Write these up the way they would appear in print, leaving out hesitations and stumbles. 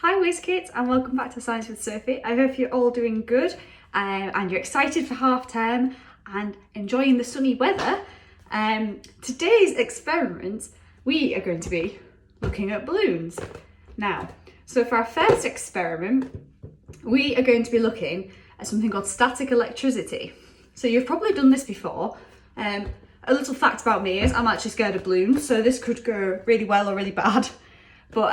Hi Whiz Kids and welcome back to Science with Sophie. I hope you're all doing good and you're excited for half term and enjoying the sunny weather. Today's experiment, we are going to be looking at balloons. Now, so for our first experiment, we are going to be looking at something called static electricity. So you've probably done this before. A little fact about me is I'm actually scared of balloons, so this could go really well or really bad. But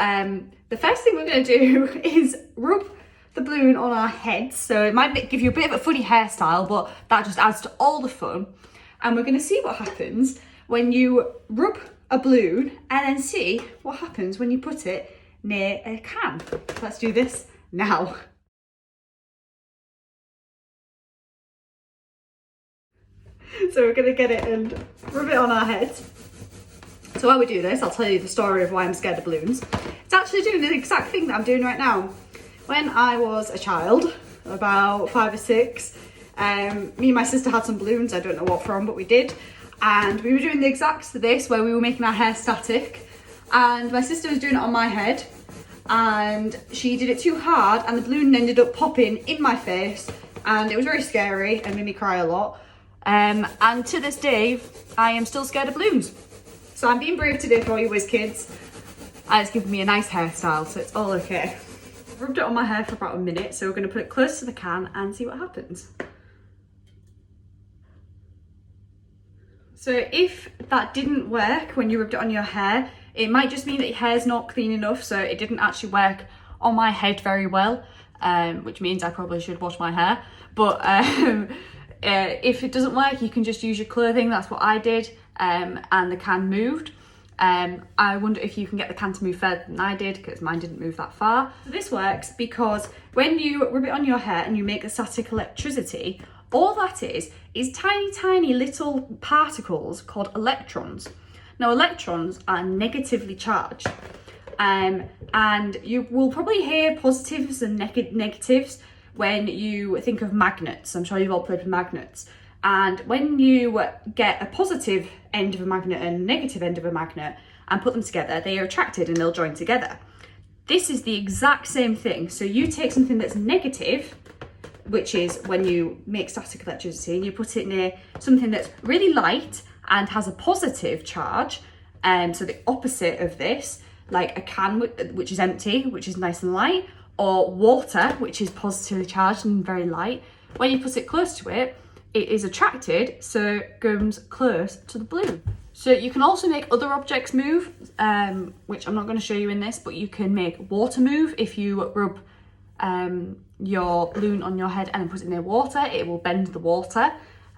the first thing we're going to do is rub the balloon on our heads. So it might give you a bit of a funny hairstyle, but that just adds to all the fun. And we're going to see what happens when you rub a balloon and then see what happens when you put it near a can. Let's do this now. So we're going to get it and rub it on our heads. So while we do this, I'll tell you the story of why I'm scared of balloons. It's actually doing the exact thing that I'm doing right now. When I was a child, about 5 or 6, me and my sister had some balloons, I don't know what from, but we did. And we were doing the exact this, where we were making our hair static. And my sister was doing it on my head. And she did it too hard, and the balloon ended up popping in my face. And it was very scary and made me cry a lot. And to this day, I am still scared of balloons. So I'm being brave today for all you Whiz Kids. And it's given me a nice hairstyle, so it's all okay. I've rubbed it on my hair for about a minute, so we're going to put it close to the can and see what happens. So if that didn't work when you rubbed it on your hair, it might just mean that your hair's not clean enough, so it didn't actually work on my head very well, which means I probably should wash my hair. But if it doesn't work, you can just use your clothing. That's what I did, and the can moved. I wonder if you can get the can to move further than I did, because mine didn't move that far. So this works because when you rub it on your hair and you make the static electricity, all that is tiny little particles called electrons. Now electrons are negatively charged, and you will probably hear positives and negatives when you think of magnets. I'm sure you've all played with magnets. And when you get a positive end of a magnet and a negative end of a magnet and put them together, they are attracted and they'll join together. This is the exact same thing. So you take something that's negative, which is when you make static electricity, and you put it near something that's really light and has a positive charge. So the opposite of this, like a can which is empty, which is nice and light, or water, which is positively charged and very light. When you put it close to it, it is attracted, so it comes close to the balloon. So you can also make other objects move, which I'm not going to show you in this, but you can make water move. If you rub your balloon on your head and then put it near water, it will bend the water.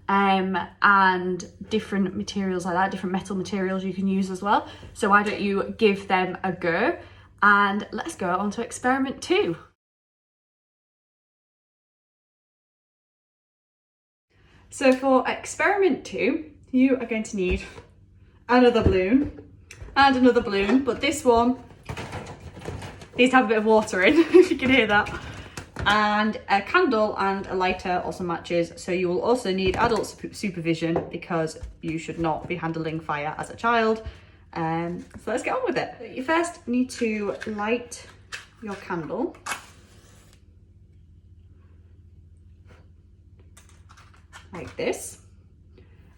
And different materials like that, different metal materials you can use as well. So why don't you give them a go? And let's go on to experiment 2. So for experiment 2, you are going to need another balloon and another balloon, but this one needs to have a bit of water in, if you can hear that, and a candle and a lighter or some matches. So you will also need adult supervision, because you should not be handling fire as a child. So let's get on with it. So you first need to light your candle. Like this.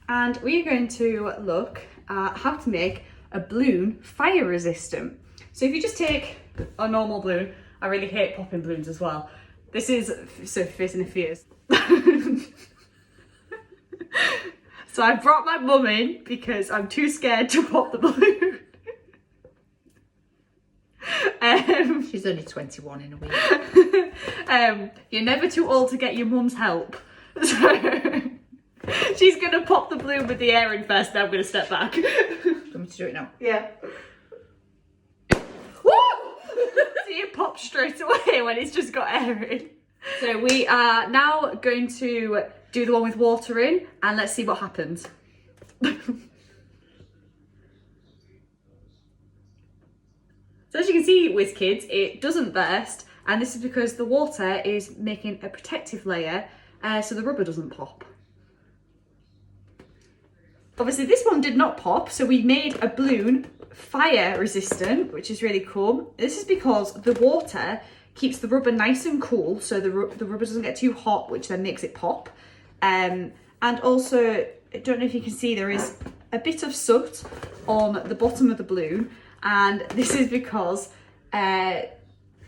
And we're going to look at how to make a balloon fire resistant. So if you just take a normal balloon, I really hate popping balloons as well. This is Sophie facing her fears. So I brought my mum in because I'm too scared to pop the balloon. She's only 21 in a week. You're never too old to get your mum's help. So she's going to pop the balloon with the air in first, then I'm going to step back. Do you want me to do it now? Yeah. Woo! See, it pops straight away when it's just got air in. So we are now going to do the one with water in, and let's see what happens. So as you can see, Whiz Kids, it doesn't burst, and this is because the water is making a protective layer, so the rubber doesn't pop. Obviously this one did not pop, so we made a balloon fire resistant, which is really cool. This is because the water keeps the rubber nice and cool, so the rubber doesn't get too hot, which then makes it pop. And also, I don't know if you can see, there is a bit of soot on the bottom of the balloon, and this is because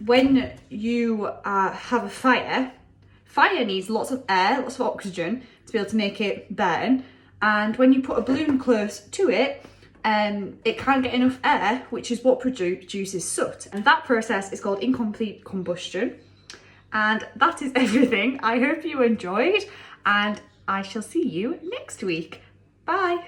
when you have a fire needs lots of air, lots of oxygen to be able to make it burn. And when you put a balloon close to it, it can't get enough air, which is what produces soot. And that process is called incomplete combustion. And that is everything. I hope you enjoyed, and I shall see you next week. Bye.